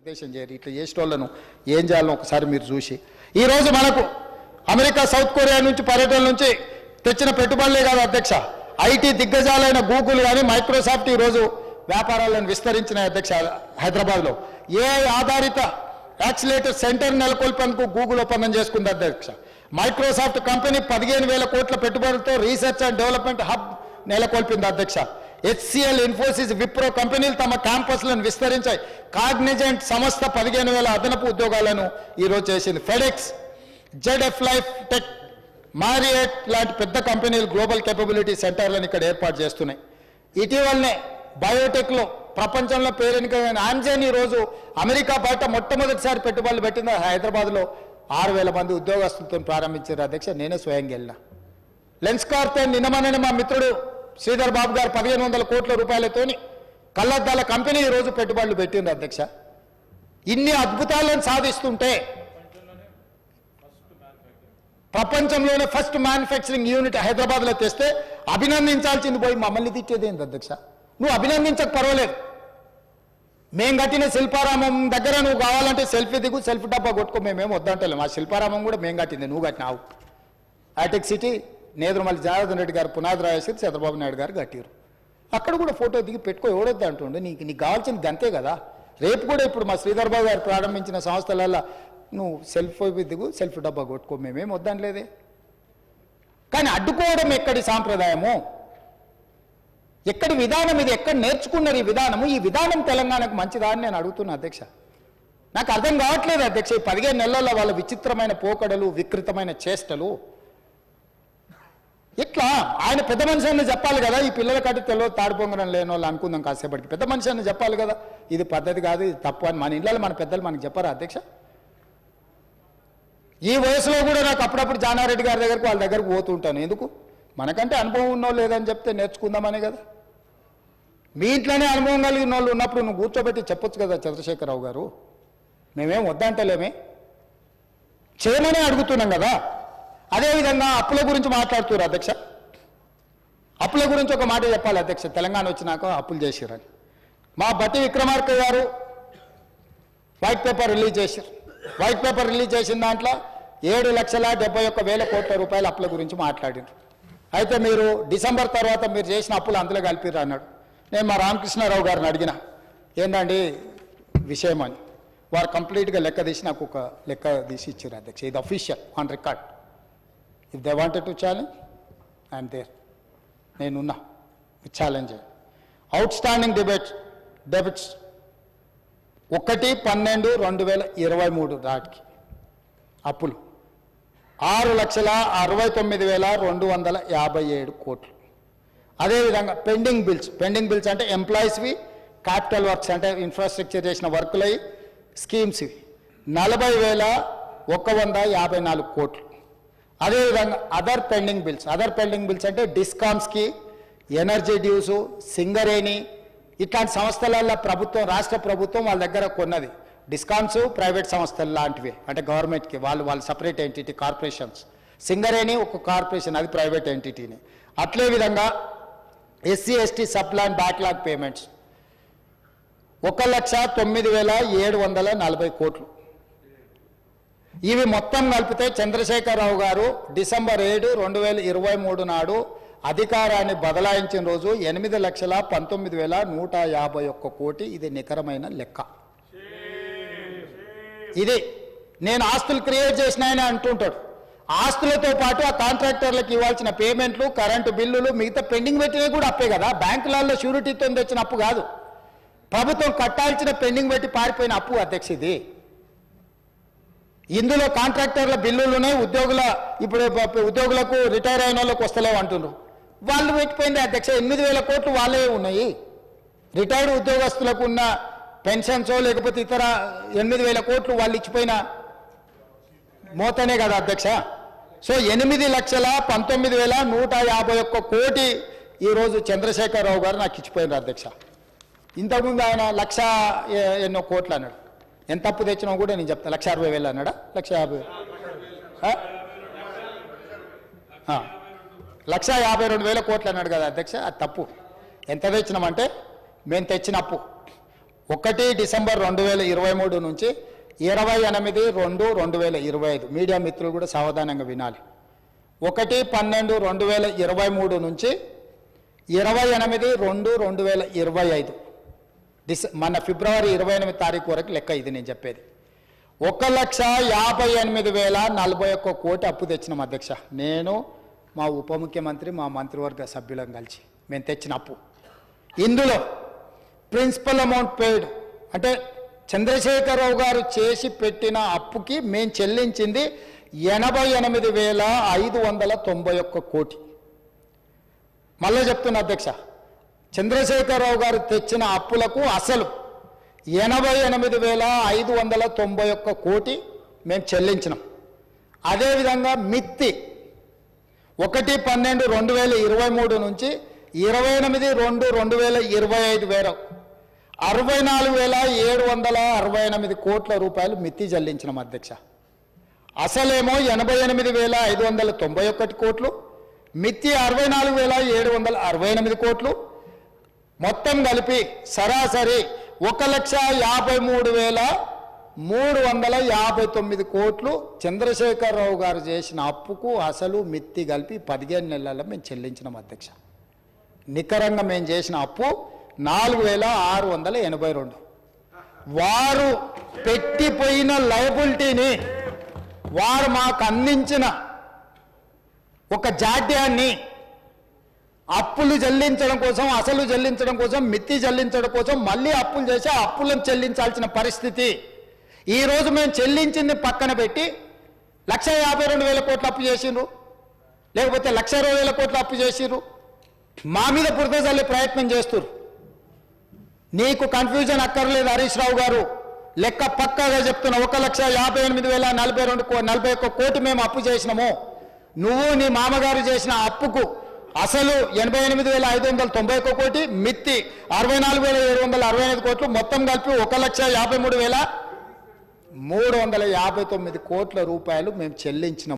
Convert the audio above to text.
నిర్దేశం చేయరు. ఇట్లా చేసేటోళ్ళను ఏం చేయాలో ఒకసారి మీరు చూసి, ఈరోజు మనకు అమెరికా సౌత్ కొరియా నుంచి పర్యటన నుంచి తెచ్చిన పెట్టుబడులే కాదు అధ్యక్ష, ఐటీ దిగ్గజాలైన గూగుల్ కానీ మైక్రోసాఫ్ట్ ఈరోజు వ్యాపారాలను విస్తరించిన అధ్యక్ష. హైదరాబాద్లో ఏఐ ఆధారిత యాక్సిలేటర్ సెంటర్ నెలకొల్పేందుకు గూగుల్ ఒప్పందం చేసుకుంది అధ్యక్ష. మైక్రోసాఫ్ట్ కంపెనీ 15,000 కోట్ల పెట్టుబడులతో రీసెర్చ్ అండ్ డెవలప్మెంట్ హబ్ నెలకొల్పింది అధ్యక్ష. హెచ్సిఎల్, ఇన్ఫోసిస్, విప్రో కంపెనీలు తమ క్యాంపస్లను విస్తరించాయి. కాగ్నిజెంట్ సంస్థ 15,000 అదనపు ఉద్యోగాలను ఈరోజు చేసింది. FedEx, ZF life tech, Marriott లాంటి పెద్ద కంపెనీలు గ్లోబల్ కేపబిలిటీ సెంటర్లను ఇక్కడ ఏర్పాటు చేస్తున్నాయి. ఇటీవలనే బయోటెక్లో ప్రపంచంలో పేరెనికైన ఆమ్జెన్ ఈరోజు అమెరికా బయట మొట్టమొదటిసారి పెట్టుబడులు పెట్టింది హైదరాబాద్లో 6,000 మంది ఉద్యోగస్తులతో ప్రారంభించారు అధ్యక్ష. నేనే స్వయంగా వెళ్ళిన. లెన్స్కార్తో నిన్నమనని మా మిత్రుడు శ్రీధర్ బాబు గారు 1,500 కోట్ల రూపాయలతోని కళ్ళద్దాల కంపెనీ ఈరోజు పెట్టుబడులు పెట్టింది అధ్యక్ష. ఇన్ని అద్భుతాలను సాధిస్తుంటే ప్రపంచంలోనే ఫస్ట్ మ్యానుఫ్యాక్చరింగ్ యూనిట్ హైదరాబాద్లో తెస్తే అభినందించాల్సింది పోయి మమ్మల్ని తిట్టేదేంది అధ్యక్ష? నువ్వు అభినందించక పర్వాలేదు, మేము కట్టిన శిల్పారామం దగ్గర నువ్వు కావాలంటే సెల్ఫీ దిగు, సెల్ఫీ డబ్బా కొట్టుకో, మేమేం వద్దంటలేము. ఆ శిల్పారామం కూడా మేము కట్టింది, నువ్వు కట్టినావు. హైటెక్ సిటీ నేదురుమల్లి జనార్దన్ రెడ్డి గారు పునాది రాయేసి చంద్రబాబు నాయుడు గారు కట్టారు. అక్కడ కూడా ఫోటో దిగి పెట్టుకో, ఎవడొద్దు అంటుండే. నీకు కావాల్సింది గంతే కదా. రేపు కూడా ఇప్పుడు మా శ్రీధర్ బాబు గారు ప్రారంభించిన సంస్థలలో నువ్వు సెల్ఫీ దిగు, సెల్ఫీ డబ్బా కొట్టుకో, మేమేం వద్దంటలేదే. కానీ అడ్డుకోవడం ఎక్కడి సాంప్రదాయము, ఎక్కడి విధానం ఇది? ఎక్కడ నేర్చుకున్నారు ఈ విధానము? ఈ విధానం తెలంగాణకు మంచిదా అని నేను అడుగుతున్నా అధ్యక్ష. నాకు అర్థం కావట్లేదు అధ్యక్ష. ఈ 15 నెలల్లో వాళ్ళ విచిత్రమైన పోకడలు, వికృతమైన చేష్టలు. ఇట్లా ఆయన పెద్ద మనిషి అని చెప్పాలి కదా. ఈ పిల్లల కట్టి తెలియదు తాడిపొంగడం లేని వాళ్ళు అనుకుందాం కాసేపటికి. పెద్ద మనిషి అని చెప్పాలి కదా, ఇది పద్ధతి కాదు, ఇది తప్పు అని. మన ఇళ్ళలో మన పెద్దలు మనకు చెప్పారా అధ్యక్ష? ఈ వయసులో కూడా నాకు అప్పుడప్పుడు జానారెడ్డి గారి దగ్గరకు వాళ్ళ దగ్గరకు పోతూ ఉంటాను. ఎందుకు? మనకంటే అనుభవం ఉన్నో లేదని చెప్తే నేర్చుకుందామనే కదా. మీ ఇంట్లోనే అనుభవం కలిగిన వాళ్ళు ఉన్నప్పుడు నువ్వు కూర్చోబెట్టి చెప్పొచ్చు కదా చంద్రశేఖరరావు గారు. మేమేం వద్దంటలేమే, చేయమనే అడుగుతున్నాం కదా. అదేవిధంగా అప్పుల గురించి మాట్లాడుతున్నారు అధ్యక్ష. అప్పుల గురించి ఒక మాట చెప్పాలి అధ్యక్ష. తెలంగాణ వచ్చినాక అప్పులు చేసిరని మా బట్టి విక్రమార్క గారు వైట్ పేపర్ రిలీజ్ చేశారు. వైట్ పేపర్ రిలీజ్ చేసిన దాంట్లో 7,71,000 కోట్ల రూపాయల అప్పుల గురించి మాట్లాడారు. అయితే మీరు డిసెంబర్ తర్వాత మీరు చేసిన అప్పులు అందులో కలిపిర్రు అన్నాడు. నేను మా రామకృష్ణారావు గారిని అడిగిన, ఏంటండి విషయం అని. వారు కంప్లీట్గా లెక్క తీసి నాకు ఒక లెక్క తీసి ఇచ్చారు అధ్యక్ష. ఇది official, on record. If they wanted to challenge I'm there, నేనున్నా, ఛాలెంజ్. అవుట్ స్టాండింగ్ డెబిట్స్ 1/12/2023 నాటికి అప్పులు 6,69,257 కోట్లు. అదేవిధంగా పెండింగ్ బిల్స్ అంటే ఎంప్లాయీస్వి, క్యాపిటల్ వర్క్స్ అంటే ఇన్ఫ్రాస్ట్రక్చర్ చేసిన వర్కులవి, స్కీమ్స్వి 40,154 కోట్లు. అదేవిధంగా అదర్ పెండింగ్ బిల్స్ అంటే డిస్కామ్స్కి, ఎనర్జీ డ్యూసు, సింగరేణి ఇట్లాంటి సంస్థలలో ప్రభుత్వం, రాష్ట్ర ప్రభుత్వం వాళ్ళ దగ్గర కొన్నది. డిస్కామ్స్ ప్రైవేట్ సంస్థలు లాంటివి, అంటే గవర్నమెంట్కి వాళ్ళు సపరేట్ ఎంటిటీ, కార్పొరేషన్స్. సింగరేణి ఒక కార్పొరేషన్, అది ప్రైవేట్ ఎంటిటీని. అట్లే విధంగా SC ST subplan backlog payments 1,09,740 కోట్లు. ఇవి మొత్తం కలిపితే చంద్రశేఖరరావు గారు డిసెంబర్ 7, 2023 నాడు అధికారాన్ని బదలాయించిన రోజు 8,19,151 కోటి. ఇది నికరమైన లెక్క. ఇది నేను ఆస్తులు క్రియేట్ చేసిన ఆయన అంటుంటాడు. ఆస్తులతో పాటు ఆ కాంట్రాక్టర్లకు ఇవ్వాల్సిన పేమెంట్లు, కరెంటు బిల్లులు, మిగతా పెండింగ్ పెట్టినవి కూడా అప్పే కదా. బ్యాంకులలో షూరిటీతో తెచ్చిన అప్పు కాదు, ప్రభుత్వం కట్టాల్సిన పెండింగ్ పెట్టి పారిపోయిన అప్పు అధ్యక్ష ఇది. ఇందులో కాంట్రాక్టర్ల బిల్లులునే ఉద్యోగులకు రిటైర్ అయిన వాళ్ళకు వస్తలేవు అంటున్నారు. వాళ్ళు పెట్టిపోయింది అధ్యక్ష. 8,000 కోట్లు వాళ్ళే ఉన్నాయి. రిటైర్డ్ ఉద్యోగస్తులకు ఉన్న పెన్షన్సో లేకపోతే ఇతర 8,000 కోట్లు వాళ్ళు ఇచ్చిపోయిన మోతనే కదా అధ్యక్ష. సో 8,19,151 కోటి ఈరోజు చంద్రశేఖరరావు గారు నాకు ఇచ్చిపోయినారు అధ్యక్ష. ఇంతకుముందు ఆయన 1,00,000 ఎన్నో కోట్లు అన్నాడు. ఎంత అప్పు తెచ్చినా కూడా నేను చెప్తాను. 1,60,000 అన్నాడా? 1,50,000 1,52,000 కోట్లు అన్నాడు కదా అధ్యక్ష. అది తప్పు. ఎంత తెచ్చినామంటే మేము తెచ్చిన అప్పు 1 డిసెంబర్ 2023 నుంచి 28/2/2025 మీడియా మిత్రులు కూడా సావధానంగా వినాలి. 1/12/2023 నుంచి 28/2/2025 మన ఫిబ్రవరి 28 తారీఖు వరకు లెక్క ఇది నేను చెప్పేది. 1,58,041 కోటి అప్పు తెచ్చినాం అధ్యక్ష. నేను మా ఉప ముఖ్యమంత్రి మా మంత్రివర్గ సభ్యులను కలిసి మేము తెచ్చిన అప్పు. ఇందులో ప్రిన్సిపల్ అమౌంట్ పెయిడ్ అంటే చంద్రశేఖరరావు గారు చేసి పెట్టిన అప్పుకి మేము చెల్లించింది 88,591 కోటి. మళ్ళీ చెప్తున్నా అధ్యక్ష, చంద్రశేఖరరావు గారు తెచ్చిన అప్పులకు అసలు 88,591 కోటి మేము చెల్లించినాం. అదేవిధంగా మిత్తి 1/12/2023 నుంచి 28/2/2025 వేరు 64,768 కోట్ల రూపాయలు మిత్తి చెల్లించినాం అధ్యక్ష. అసలేమో 88,591 కోట్లు, మిత్తి 64,768 కోట్లు, మొత్తం కలిపి సరాసరి 1,53,359 కోట్లు చంద్రశేఖరరావు గారు చేసిన అప్పుకు అసలు మిత్తి కలిపి 15 నెలల్లో మేము చెల్లించినాం అధ్యక్ష. నికరంగా మేము చేసిన అప్పు 4,682. వారు పెట్టిపోయిన లయబిలిటీని వారు మాకు అందించిన ఒక జాడ్యాన్ని అప్పులు చెల్లించడం కోసం, అసలు చెల్లించడం కోసం, మిత్తి చెల్లించడం కోసం మళ్ళీ అప్పులు చేసి ఆ అప్పులను చెల్లించాల్సిన పరిస్థితి. ఈరోజు మేము చెల్లించింది పక్కన పెట్టి 1,52,000 కోట్లు అప్పు చేసిండ్రు, లేకపోతే 1,20,000 కోట్లు అప్పు చేసిండ్రు. మా మీద బురద చల్లే ప్రయత్నం చేస్తున్నారు. నీకు కన్ఫ్యూజన్ అక్కర్లేదు హరీష్ రావు గారు, లెక్క పక్కాగా చెప్తున్నా. 1,58,041 కోటి మేము అప్పు చేసినాము. నువ్వు నీ మామగారు చేసిన అప్పుకు అసలు 88,591 కోటి, మిత్తి 64,765 కోట్లు, మొత్తం కలిపి 1,53,359 కోట్ల రూపాయలు మేము చెల్లించినాం.